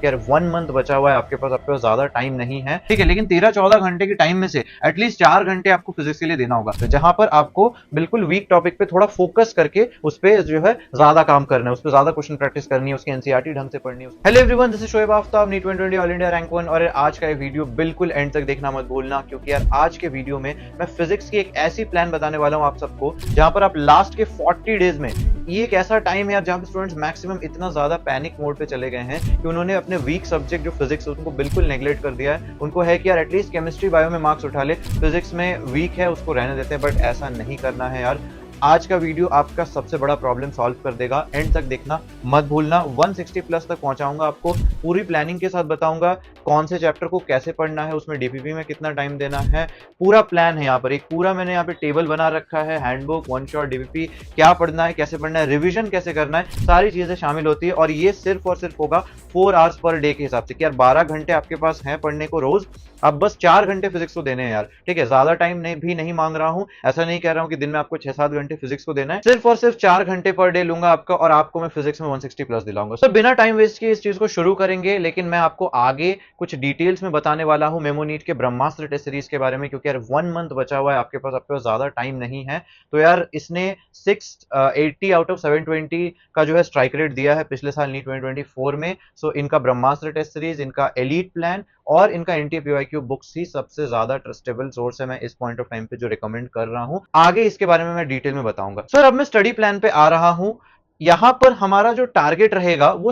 क्योंकि यार 1 मंथ बचा हुआ है आपके पास ज्यादा टाइम नहीं है, ठीक है। लेकिन 13-14 घंटे के टाइम में से एटलीस्ट 4 घंटे आपको फिजिक्स के लिए देना होगा, तो जहां पर आपको बिल्कुल वीक टॉपिक पे थोड़ा फोकस करके उस पर जो है ज्यादा काम करना है, उस पर ज्यादा क्वेश्चन प्रैक्टिस करनी है, उसकी एनसीईआरटी ढंग से पढ़नी है। Hello everyone, this is Shoaib Aftab, NEET 2020 all India rank 1। और आज का ये वीडियो बिल्कुल एंड तक देखना मत भूलना, क्योंकि यार आज के वीडियो में मैं फिजिक्स की एक ऐसी प्लान बताने वाला हूं आप सबको, जहां पर आप लास्ट के 40 डेज में, ये एक ऐसा टाइम है यार जहां पे स्टूडेंट्स मैक्सिमम इतना ज्यादा पैनिक मोड पे चले गए हैं कि उन्होंने अपने वीक सब्जेक्ट जो फिजिक्स है उनको बिल्कुल नेग्लेक्ट कर दिया है। उनको है कि यार एटलीस्ट केमिस्ट्री बायो में मार्क्स उठा ले, फिजिक्स में वीक है उसको रहने देते हैं, बट ऐसा नहीं करना है यार। आज का वीडियो आपका सबसे बड़ा प्रॉब्लम सॉल्व कर देगा, एंड तक देखना मत भूलना। 160 प्लस तक पहुंचाऊंगा आपको, पूरी प्लानिंग के साथ बताऊंगा कौन से चैप्टर को कैसे पढ़ना है, उसमें डीपीपी में कितना टाइम देना है, पूरा प्लान है यहाँ पर। एक पूरा मैंने यहाँ पे टेबल बना रखा है, हैंडबुक, वन शॉट, डीपीपी, क्या पढ़ना है, कैसे पढ़ना है, रिविजन कैसे करना है, सारी चीजें शामिल होती है। और ये सिर्फ और सिर्फ होगा 4 आवर्स पर डे के हिसाब से, कि यार 12 घंटे आपके पास है पढ़ने को रोज, अब बस 4 घंटे फिजिक्स को देने हैं यार, ठीक है। ज्यादा टाइम भी नहीं मांग रहा हूं, ऐसा नहीं कह रहा हूं कि दिन में आपको 6-7 घंटे फिजिक्स को देना है, सिर्फ और सिर्फ 4 घंटे पर डे लूंगा आपका, और आपको मैं फिजिक्स में 160 प्लस दिलाऊंगा। तो बिना टाइम वेस्ट किए इस चीज को शुरू करेंगे, लेकिन मैं आपको आगे कुछ डिटेल्स में बताने वाला हूं मेमो नीट के ब्रह्मास्त्र टेस्ट सीरीज के बारे में, क्योंकि यार 1 मंथ बचा हुआ है आपके पास ज्यादा टाइम नहीं है। तो यार इसने 680 आउट ऑफ 720 का जो है स्ट्राइक रेट दिया है पिछले साल नीट 2024 में। सो इनका ब्रह्मास्त्र टेस्ट सीरीज, इनका एलीट प्लान और इनका एनटीए पीवाईक्यू बुक्स ही सबसे ज्यादा ट्रस्टेबल सोर्स है, मैं इस पॉइंट ऑफ टाइम पे जो रिकमेंड कर रहा हूं। आगे इसके बारे में मैं डिटेल में बताऊंगा। सर अब मैं स्टडी प्लान पे आ रहा हूं। यहां पर हमारा जो टारगेट रहेगा वो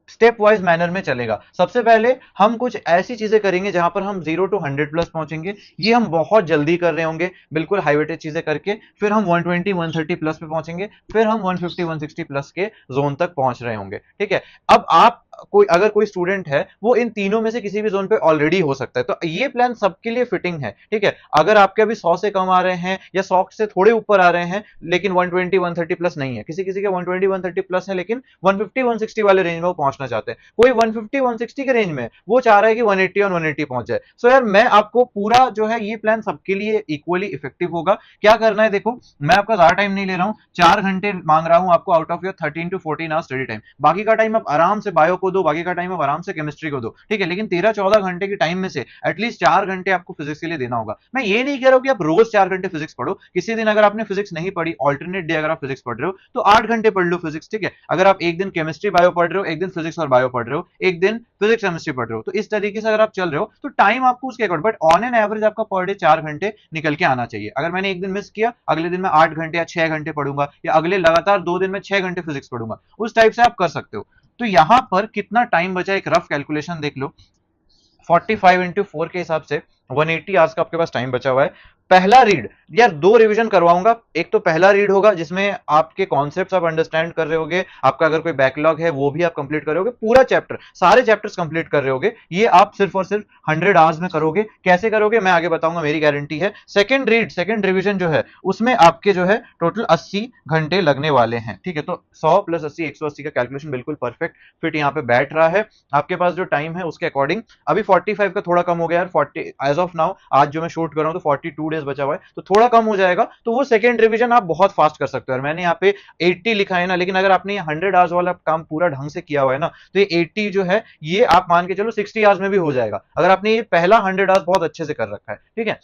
स्टेप वाइज मैनर में चलेगा। सबसे पहले हम कुछ ऐसी चीजें करेंगे जहां पर हम 0 to 100 प्लस पहुंचेंगे, ये हम बहुत जल्दी कर रहे होंगे, बिल्कुल हाईवेटेड चीजें करके। फिर हम 120-130 प्लस पे पहुंचेंगे, फिर हम 150-160 प्लस के जोन तक पहुंच रहे होंगे, ठीक है। अब आप अगर कोई स्टूडेंट है वो इन तीनों में से किसी भी जोन पे ऑलरेडी हो सकता है, तो ये प्लान सबके लिए फिटिंग है, ठीक है। अगर आपके अभी 100 से कम आ रहे हैं या 100 से थोड़े ऊपर आ रहे हैं, लेकिन 120-130 प्लस नहीं है, किसी किसी के 120-130 प्लस है लेकिन 150-160 वाले रेंज में वो पहुंचना चाहते हैं, कोई 150-160 के रेंज में वो चाह रहा है कि 180 और 180 पहुंच जाए। सो यार मैं आपको पूरा जो है ये प्लान सबके लिए इक्वली इफेक्टिव होगा। क्या करना है देखो, मैं आपका ज्यादा टाइम नहीं ले रहा हूं, 4 घंटे मांग रहा हूं आपको out of your 13 to 14 hours study time. बाकी का टाइम आप आराम से बायो को दो, बाकी का टाइम आप आराम से केमिस्ट्री को दो, ठीक है। लेकिन 13-14 घंटे के टाइम में से एटलीस्ट 4 घंटे आपको फिजिक्स के लिए देना होगा। मैं ये नहीं कह रहा हूं कि आप रोज 4 घंटे फिजिक्स पढ़ो, किसी दिन अगर आपने फिजिक्स नहीं पढ़ी, ऑल्टरनेट डे अगर आप फिजिक्स पढ़ रहे हो तो 8 घंटे पढ़ लो फिजिक्स, ठीक है। अगर आप एक दिन केमिस्ट्री बायो पढ़ रहे हो, एक दिन फिजिक्स और बायो पढ़ रहे हो, एक दिन फिजिक्स केमिस्ट्री पढ़ रहे हो, तो इस तरीके से अगर आप चल रहे हो तो टाइम आपको उसके according, but on an average आपका पर डे 4 घंटे निकल के आना चाहिए। अगर मैंने एक दिन मिस किया, अगले दिन मैं 8 घंटे या 6 घंटे पढ़ूंगा, या अगले लगातार 2 दिन में 6 घंटे फिजिक्स पढ़ूंगा, उस टाइप से आप कर सकते हो। तो यहां पर कितना टाइम बचा, एक रफ कैलकुलेशन देख लो। 45 इंटू 4 के हिसाब से 180 आवर्स का आपके पास टाइम बचा हुआ है। पहला रीड, यार 2 रिवीजन करवाऊंगा। एक तो पहला रीड होगा जिसमें आपके कॉन्सेप्ट्स आप अंडरस्टैंड कर रहे होगे, आपका अगर कोई बैकलॉग है वो भी आप कंप्लीट कर रहे होगे, पूरा चैप्टर सारे चैप्टर्स कंप्लीट कर रहे होगे। ये आप सिर्फ और सिर्फ 100 आवर्स में करोगे। कैसे करोगे मैं आगे बताऊंगा, मेरी गारंटी है। सेकंड रीड, सेकंड रिवीजन जो है उसमें आपके जो है टोटल 80 घंटे लगने वाले हैं, ठीक है। तो 100 प्लस 80 180 का कैलकुलेशन बिल्कुल परफेक्ट फिट यहाँ पे बैठ रहा है। आपके पास जो टाइम है उसके अकॉर्डिंग अभी 45 का थोड़ा कम हो गया यार, 40 एज ऑफ नाउ, आज जो मैं शूट कर रहा हूं तो 42 डेज बचा हुआ है, तो थोड़ा कम हो जाएगा। तो वो सेकंड रिवीजन आप बहुत फास्ट कर सकते हो। मैंने यहाँ पे 80 लिखा है ना, लेकिन अगर आपने 100 आवर्स वाला काम पूरा ढंग से किया हुआ है ना, तो ये 80 जो है ये आप मान के चलो 60 आवर्स में भी हो जाएगा, अगर आपने ये पहला 100 आवर्स बहुत अच्छे से कर रखा है, ठीक है।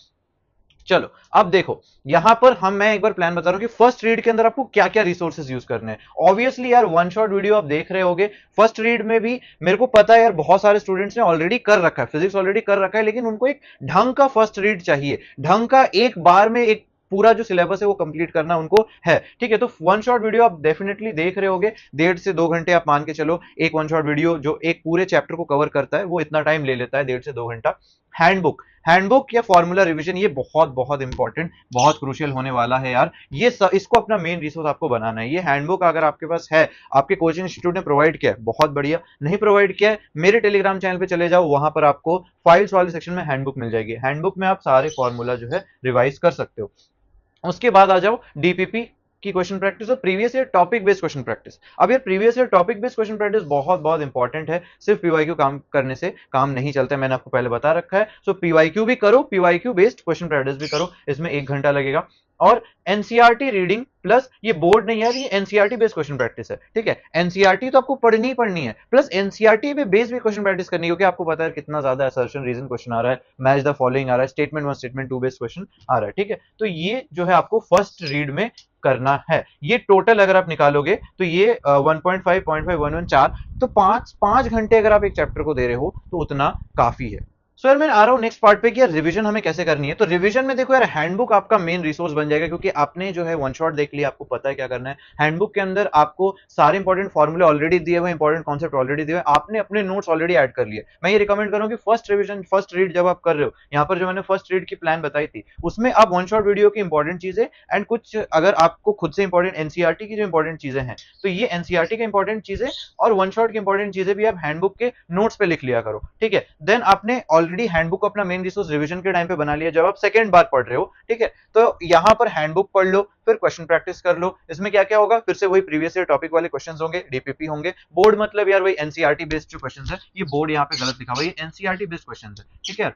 चलो अब देखो, यहां पर मैं एक बार प्लान बता रहा हूं कि फर्स्ट रीड के अंदर आपको क्या क्या रिसोर्सेज यूज करने हैं। ऑब्वियसली यार वन शॉट वीडियो आप देख रहे होगे, फर्स्ट रीड में भी मेरे को पता है यार बहुत सारे स्टूडेंट्स ने ऑलरेडी कर रखा है, फिजिक्स ऑलरेडी कर रखा है, लेकिन उनको एक ढंग का फर्स्ट रीड चाहिए, ढंग का एक बार में एक पूरा जो सिलेबस है वो कंप्लीट करना उनको है, ठीक है। तो वन शॉट वीडियो आप डेफिनेटली देख रहे होगे, 1.5 से 2 घंटे आप मान के चलो। एक वन शॉट वीडियो जो एक पूरे चैप्टर को कवर करता है वो इतना टाइम ले लेता है, 1.5 से 2 घंटा। हैंडबुक या फॉर्मूला रिवीजन, ये बहुत बहुत इंपॉर्टेंट, बहुत क्रूशियल होने वाला है यार। ये इसको अपना मेन रिसोर्स आपको बनाना है। ये हैंडबुक अगर आपके पास है, आपके कोचिंग इंस्टीट्यूट ने प्रोवाइड किया है, बहुत बढ़िया। नहीं प्रोवाइड किया है, मेरे टेलीग्राम चैनल पे चले जाओ, वहां पर आपको फाइल्स वाले सेक्शन में हैंडबुक मिल जाएगी। हैंडबुक में आप सारे फॉर्मूला जो है रिवाइज कर सकते हो। उसके बाद आ जाओ डीपीपी की क्वेश्चन प्रैक्टिस और previous year topic based question practice. अब ये previous year topic based question practice बहुत बहुत इंपॉर्टेंट है, सिर्फ पीवाईक्यू काम करने से काम नहीं चलता है, मैंने आपको पहले बता रखा है। सो पीवाईक्यू भी करो, पीवाईक्यू बेस्ड क्वेश्चन प्रैक्टिस भी करो, इसमें 1 घंटा लगेगा। और एनसीईआरटी रीडिंग प्लस ये बोर्ड नहीं है, ये एनसीईआरटी बेस्ड क्वेश्चन प्रैक्टिस है, ठीक है। एनसीईआरटी तो आपको पढ़नी ही पढ़नी है, प्लस एनसीईआरटी पे बेस्ड भी क्वेश्चन प्रैक्टिस करनी है, क्योंकि आपको पता है कितना ज्यादा असर्शन रीजन क्वेश्चन आ रहा है, मैच द फॉलोइंग आ रहा है, स्टेटमेंट 1 स्टेटमेंट 2 बेस्ड क्वेश्चन आ रहा है, ठीक है। तो ये जो है आपको फर्स्ट रीड में करना है। ये टोटल अगर आप निकालोगे तो ये 1.5 0.5 1 4, तो 5 घंटे अगर आप एक चैप्टर को दे रहे हो तो उतना काफी है। सो यार मैं आ रहा हूँ नेक्स्ट पार्ट पे कि यार रिवीजन हमें कैसे करनी है। तो रिवीजन में देखो यार, हैंडबुक आपका मेन रिसोर्स बन जाएगा, क्योंकि आपने जो है वन शॉट देख लिया, आपको पता है क्या करना है। हैंडबुक के अंदर आपको सारे इंपॉर्टेंट फॉर्मूले ऑलरेडी दिए हुए, इंपॉर्टेंट कॉन्सेप्ट ऑलरेडी दिए हुए, आपने अपने नोट्स ऑलरेडी ऐड कर लिए। मैं ये रिकमेंड करूंगा कि फर्स्ट रिवीजन फर्स्ट रीड जब आप कर रहे हो, यहाँ पर जो मैंने फर्स्ट रीड की प्लान बताई थी उसमें आप वन शॉट वीडियो की इंपॉर्टेंट चीजें एंड कुछ अगर आपको खुद से इंपॉर्टेंट एनसीईआरटी की जो इंपॉर्टेंट चीजें हैं, तो ये एनसीईआरटी की इंपॉर्टेंट चीजें और वन शॉट की इंपॉर्टेंट चीजें भी आप हैंडबुक के नोट्स पे लिख लिया करो, ठीक है। देन आपने ऑलरेडी हैंडबुक अपना मेन रिसोर्स रिवीजन के टाइम पे बना लिया, जब आप सेकंड बार पढ़ रहे हो, ठीक है। तो यहां पर हैंडबुक पढ़ लो, फिर क्वेश्चन प्रैक्टिस कर लो। इसमें क्या क्या होगा, फिर से वही प्रीवियस ईयर टॉपिक वाले क्वेश्चंस होंगे, डीपीपी होंगे। बोर्ड मतलब यार वही एनसीईआरटी बेस्ड जो क्वेश्चंस है, ये बोर्ड यहाँ पे गलत लिखा हुआ है, ये एनसीईआरटी बेस्ड क्वेश्चंस है, ठीक है।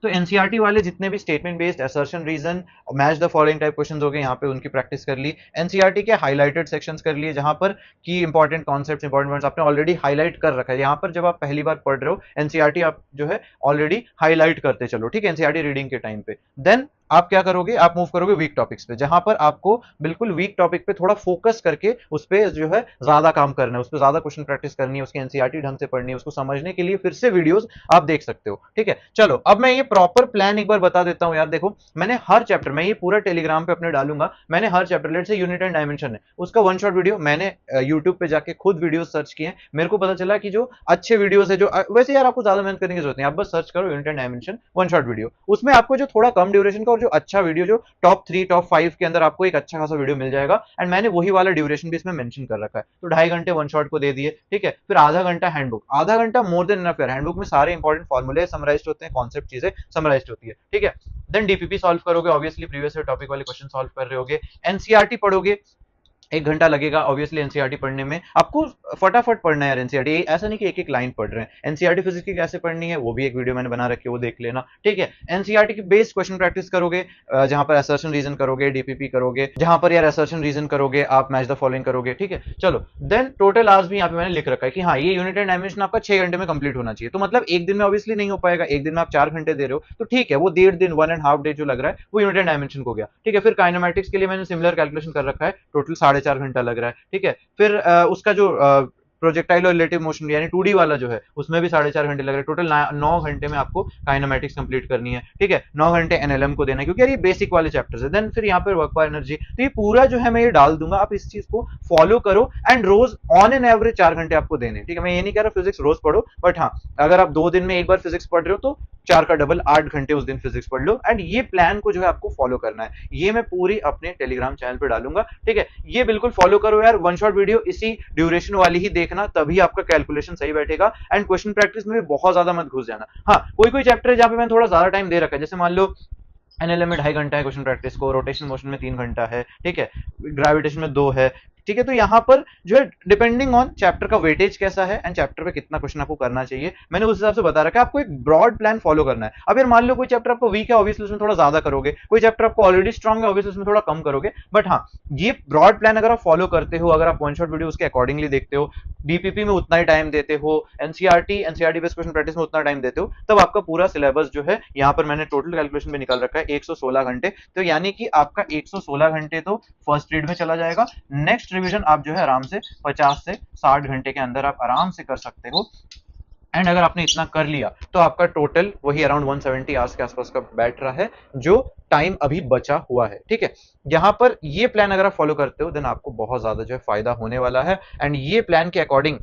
तो एनसीईआरटी वाले जितने भी statement based, assertion reason, match the following type questions हो गए, यहाँ पे उनकी प्रैक्टिस कर ली। एनसीईआरटी के हाइलाइटेड सेक्शंस कर लिए, जहां पर की इंपॉर्टेंट कॉन्सेप्ट्स, इंपॉर्टेंट वर्ड्स आपने ऑलरेडी हाईलाइट कर रखा है। यहाँ पर जब आप पहली बार पढ़ रहे हो एनसीईआरटी, आप जो है ऑलरेडी हाईलाइट करते चलो, ठीक है, एनसीईआरटी रीडिंग के टाइम पे। देन आप क्या करोगे, आप मूव करोगे वीक टॉपिक्स पे, जहां पर आपको बिल्कुल वीक टॉपिक पे थोड़ा फोकस करके उस पे जो है ज्यादा काम करना है, उस पे ज्यादा क्वेश्चन प्रैक्टिस करनी है, उसकी एनसीईआरटी ढंग से पढ़नी है। उसको समझने के लिए फिर से वीडियोस आप देख सकते हो, ठीक है। चलो अब मैं ये प्रॉपर प्लान एक बार बता देता हूं यार। देखो मैंने हर चैप्टर, मैं ये पूरा टेलीग्राम पे अपने डालूंगा, मैंने हर चैप्टर, लेट से यूनिट एंड डायमेंशन है, उसका वन शॉट वीडियो मैंने यूट्यूब पे जाके खुद वीडियो सर्च किए। मेरे को पता चला कि जो अच्छे वीडियोस है, जो वैसे यार आपको ज्यादा मेहनत करने की जरूरत नहीं, आप बस सर्च करो unit and dimension one shot video, उसमें आपको जो थोड़ा कम ड्यूरेशन का और जो अच्छा वीडियो, जो टॉप 3 टॉप 5 के अंदर आपको एक अच्छा खासा वीडियो मिल जाएगा। एंड मैंने वही वाला ड्यूरेशन भी इसमें मेंशन कर रखा है, तो 2.5 घंटे वन शॉट को दे दिए, ठीक है। फिर आधा घंटा हैंडबुक, आधा घंटा मोर देन इनफ है। हैंडबुक में सारे इंपॉर्टेंट फॉर्मूले समराइज्ड होते हैं, कॉन्सेप्ट चीजें समराइज्ड होती है, ठीक है। देन डीपीपी सॉल्व करोगे, ऑब्वियसली प्रीवियस टॉपिक वाले क्वेश्चन सॉल्व कर रहे होगे। एनसीईआरटी पढ़ोगे, 1 घंटा लगेगा ऑब्वियसली एनसीईआरटी पढ़ने में। आपको फटाफट पढ़ना है यार एनसीईआरटी, ऐसा नहीं कि एक एक लाइन पढ़ रहे हैं। एनसीईआरटी फिजिक्स की कैसे पढ़नी है वो भी एक वीडियो मैंने बना रखी है, वो देख लेना, ठीक है। एनसीईआरटी की बेस्ड क्वेश्चन प्रैक्टिस करोगे, जहां पर असर्शन रीजन करोगे, डीपीपी करोगे, जहां पर यार असर्शन रीजन करोगे, आप मैच द फॉलोइंग करोगे, ठीक है। चलो देन टोटल आवर्स भी यहाँ पे मैंने लिख रखा है कि हाँ ये यूनिट एंड डायमेंशन आपका 6 घंटे में कंप्लीट होना चाहिए। तो मतलब एक दिन में ऑब्वियसली नहीं हो पाएगा, एक दिन में आप 4 घंटे दे रहे हो तो ठीक है, वो 1.5 दिन 1.5 डे जो लग रहा है वो यूनिट एंड डायमेंशन को गया, ठीक है। फिर काइनेमैटिक्स के लिए मैंने सिमिलर कैलकुलेशन कर रखा है, टोटल 4.5 घंटा लग रहा है, ठीक है। फिर उसका जो प्रोजेक्टाइल और रिलेटिव मोशन यानी 2D वाला जो है उसमें भी 4.5 घंटे लग रहे हैं। टोटल 9 घंटे में आपको काइनेमैटिक्स कंप्लीट करनी है, ठीक है। 9 घंटे एनएलएम को देना है, क्योंकि यार ये बेसिक वाले चैप्टर्स है। देन फिर यहाँ पर वर्क पर एनर्जी, तो ये पूरा जो है मैं ये डाल दूंगा, आप इस चीज को फॉलो करो। एंड रोज ऑन एन एवरेज 4 घंटे आपको देने, ठीक है। मैं ये नहीं कह रहा फिजिक्स रोज पढ़ो, बट हाँ अगर आप 2 दिन में एक बार फिजिक्स पढ़ रहे हो तो 4 का डबल 8 घंटे उस दिन फिजिक्स पढ़ लो। एंड ये प्लान को जो है आपको फॉलो करना है, ये मैं पूरी अपने टेलीग्राम चैनल पे डालूंगा, ठीक है। ये बिल्कुल फॉलो करो यार, वन शॉट वीडियो इसी ड्यूरेशन वाली ही देखना, तभी आपका कैलकुलेशन सही बैठेगा। एंड क्वेश्चन प्रैक्टिस में भी बहुत ज्यादा मत घुस जाना। हाँ कोई कोई चैप्टर है जहां पे मैंने थोड़ा ज्यादा टाइम दे रखा है, जैसे मान लो एनएलएम में 2.5 घंटा है क्वेश्चन प्रैक्टिस को, रोटेशन मोशन में 3 घंटा है, ठीक है, ग्रेविटेशन में 2 है, ठीक है। तो यहाँ पर जो है डिपेंडिंग ऑन चैप्टर का वेटेज कैसा है एंड चैप्टर पे कितना क्वेश्चन आपको करना चाहिए, मैंने उस हिसाब से बता रखा है। आपको एक ब्रॉड प्लान फॉलो करना है। अब यार मान लो कोई चैप्टर आपको वीक है, ऑब्वियसली उसमें थोड़ा ज्यादा करोगे, कोई चैप्टर आपको ऑलरेडी स्ट्रॉन्ग है, ऑब्वियसली उसमें थोड़ा कम करोगे। बट हाँ ये ब्रॉड प्लान अगर आप फॉलो करते हो, अगर आप वन शॉट वीडियो उसके अकॉर्डिंगली देखते हो, डीपीपी में उतना ही टाइम देते हो, एनसीईआरटी बेस्ड क्वेश्चन प्रैक्टिस में उतना टाइम देते हो, तब आपका पूरा सिलेबस जो है यहाँ पर मैंने टोटल कैलकुलेशन में निकाल रखा है 116 घंटे। तो यानी कि आपका 116 घंटे तो फर्स्ट रीड में चला जाएगा। नेक्स्ट रिवीजन आप जो है आराम से 50 से 60 घंटे के अंदर आप आराम से कर सकते हो। एंड अगर आपने इतना कर लिया तो आपका टोटल वही अराउंड 170 आवर्स के आसपास का बैठ रहा है, जो टाइम अभी बचा हुआ है, ठीक है। यहां पर ये प्लान अगर आप फॉलो करते हो देन आपको बहुत ज्यादा जो है फायदा होने वाला है। एंड ये प्लान के अकॉर्डिंग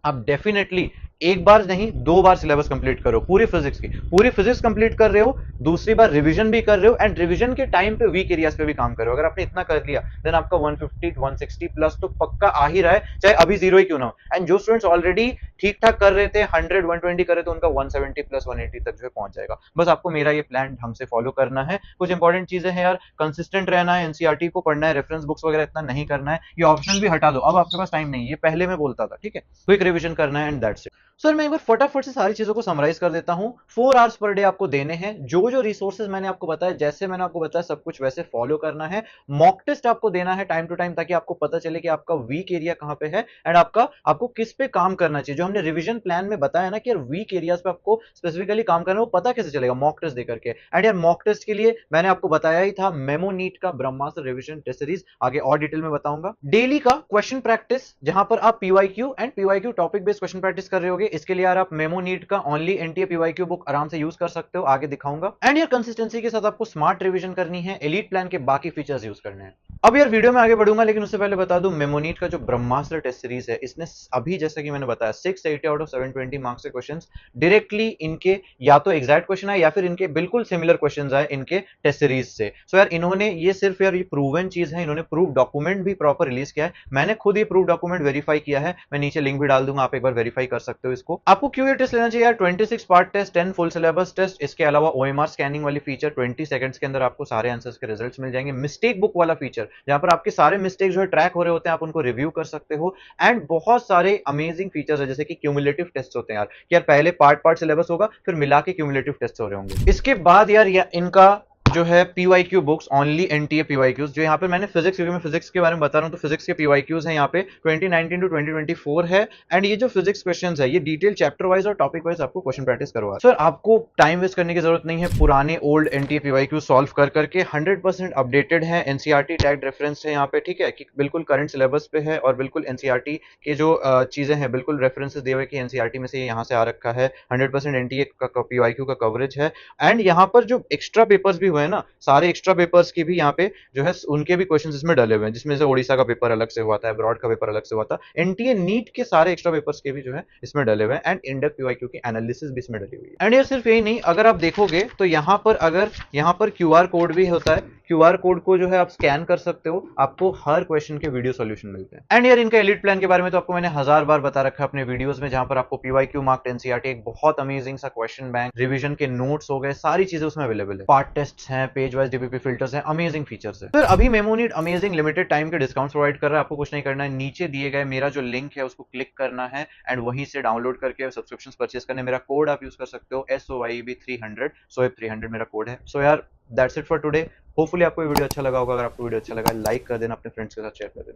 आप डेफिनेटली एक बार नहीं 2 बार सिलेबस कंप्लीट करो, पूरी फिजिक्स की पूरी फिजिक्स कंप्लीट कर रहे हो, दूसरी बार रिवीजन भी कर रहे हो, एंड रिवीजन के टाइम पे वीक एरियाज पे भी काम करो। अगर आपने इतना कर लिया देन आपका 150 160 प्लस तो पक्का आ ही रहा है, चाहे अभी 0 ही क्यों ना हो। एंड जो स्टूडेंट्स ऑलरेडी ठीक ठाक कर रहे थे 100 120 करे तो उनका 170 प्लस 180 तक जो है पहुंच जाएगा। बस आपको मेरा ये प्लान ढंग से फॉलो करना है। कुछ इंपॉर्टेंट चीजें हैं यार, कंसिस्टेंट रहना है, एनसीईआरटी को पढ़ना है, रेफरेंस बुक्स वगैरह इतना नहीं करना है, ये ऑप्शन भी हटा दो, अब आपके पास टाइम नहीं है, ये पहले मैं बोलता था, ठीक है। क्विक रिवीजन करना है एंड दैट्स इट। सर मैं एक बार फटाफट से सारी चीजों को समराइज कर देता हूं। 4 आवर्स पर डे आपको देने हैं, जो जो रिसोर्सेज मैंने आपको बताया, जैसे मैंने आपको बताया सब कुछ वैसे फॉलो करना है। मॉक टेस्ट आपको देना है टाइम टू टाइम, ताकि आपको पता चले कि आपका वीक एरिया कहां पे है एंड आपको किस पे काम करना चाहिए। जो हमने रिवीजन प्लान में बताया ना कि यार वीक एरियाज पे आपको स्पेसिफिकली काम करना है, वो पता कैसे चलेगा? मॉक टेस्ट देकर के। एंड यार मॉक टेस्ट के लिए मैंने आपको बताया ही था मेमो नीट का ब्रह्मास्त्र रिवीजन टेस्ट सीरीज, आगे और डिटेल में बताऊंगा। डेली का क्वेश्चन प्रैक्टिस, जहां पर आप PYQ and PYQ topic based question practice कर रहे होगे, इसके लिए यार आप मेमो नीट का ओनली एनटीए पीवाईक्यू बुक आराम से यूज कर सकते हो, आगे दिखाऊंगा। एंड यार कंसिस्टेंसी के साथ आपको स्मार्ट रिवीजन करनी है, एलीट प्लान के बाकी फीचर्स यूज करने हैं। अब यार वीडियो में आगे बढ़ूंगा, लेकिन उससे पहले बता दूं मेमोनीट का जो ब्रह्मास्त्र टेस्ट सीरीज है, इसने अभी जैसा कि मैंने बताया 680 आउट ऑफ 720 मार्क्स के क्वेश्चंस डायरेक्टली इनके या तो एग्जैक्ट क्वेश्चन आए या फिर इनके बिल्कुल सिमिलर क्वेश्चंस आए इनके टेस्ट सीरीज से। सो यार इन्होंने ये सिर्फ यार ये प्रूवन चीज है, इन्होंने प्रूफ डॉक्यूमेंट भी प्रॉपर रिलीज किया है, मैंने खुद ये प्रूफ डॉक्यूमेंट वेरीफाई किया है, मैं नीचे लिंक भी डाल दूंगा, आप एक बार वेरीफाई कर सकते हो इसको। आपको क्यों ये टेस्ट लेना चाहिए यार? 26 part test, 10 full syllabus test, इसके अलावा ओएमआर स्कैनिंग वाली फीचर, 20 सेकंड्स के अंदर आपको सारे आंसर्स के रिजल्ट्स मिल जाएंगे, मिस्टेक बुक वाला फीचर जहां पर आपके सारे मिस्टेक जो है ट्रैक हो रहे होते हैं, आप उनको रिव्यू कर सकते हो। एंड बहुत सारे अमेजिंग फीचर्स है, जैसे कि क्यूमुलेटिव टेस्ट होते हैं यार पहले पार्ट सिलेबस होगा, फिर मिला के क्यूमुलेटिव टेस्ट हो रहे होंगे। इसके बाद यार इनका जो है PYQ books, only NTA PYQs, जो यहाँ पे मैंने फिजिक्स, क्योंकि मैं फिजिक्स के बारे में बता रहा हूँ, तो फिजिक्स के पीवाईक्यूज हैं यहाँ पे 2019 टू 2024 है। एंड ये जो फिजिक्स क्वेश्चंस है, ये डिटेल चैप्टर वाइज और टॉपिक वाइज आपको क्वेश्चन प्रैक्टिस करवा। सर आपको टाइम वेस्ट करने की जरूरत नहीं है, पुराने ओल्ड एनटीए पीवाईक्यू सॉल्व कर करके 100% अपडेटेड है, एनसीईआरटी टैग रेफरेंस है यहाँ पे, ठीक है, कि बिल्कुल करंट सिलेबस पे है और बिल्कुल एनसीईआरटी के जो चीजें हैं बिल्कुल रेफरेंसेस दिए हुए कि एनसीईआरटी में से यहाँ से आ रखा है, 100% एनटीए का पीवाईक्यू का कवरेज है। एंड यहाँ पर जो एक्स्ट्रा पेपर्स भी हुए ना, सारे एक्स्ट्रा पेपर्स के भी यहाँ पे जो है उनके भी क्वेश्चंस इसमें डले हुए हैं, जिसमें से ओडिशा का पेपर अलग से हुआ था, ब्रॉड का पेपर अलग से हुआ था, एनटीए नीट के सारे एक्स्ट्रा पेपर्स के भी जो है इसमें डले हुए हैं। एंड इंडेक्स पीवाईक्यू की एनालिसिस भी इसमें डली हुई है। एंड ये सिर्फ यही नहीं, अगर आप देखोगे तो यहाँ पर अगर यहाँ पर क्यूआर कोड भी होता है, क्यूआर कोड को जो है आप स्कैन कर सकते हो, आपको हर क्वेश्चन के वीडियो सॉल्यूशन मिलते हैं। एंड यार इनका एलिट प्लान के बारे में तो आपको मैंने 1000 बार बता रखा है अपने वीडियोस में, जहां पर आपको पीवाईक्यू मार्क्ड एनसीईआरटी, एक बहुत अमेजिंग सा क्वेश्चन बैंक, रिवीजन के नोट्स हो गए, सारी चीजें उसमें अवेलेबल है, पार्ट टेस्ट हैं, पेज वाइज डीपीपी फिल्टर्स हैं, अमेजिंग फीचर्स है। फिर अभी मेमोनीट अमेजिंग लिमिटेड टाइम के डिस्काउंट प्रोवाइड कर रहा है, आपको कुछ नहीं करना है, नीचे दिए गए मेरा जो लिंक है उसको क्लिक करना है एंड वहीं से डाउनलोड करके सब्सक्रिप्शन परचेज करने, मेरा कोड आप यूज कर सकते हो SOYEB300, SOYEB300 मेरा कोड है। सो यार that's it for today. Hopefully आपको वीडियो अच्छा लगा होगा, अगर आपको वीडियो अच्छा लगा लाइक कर देना, अपने फ्रेंड्स के साथ शेयर कर देना।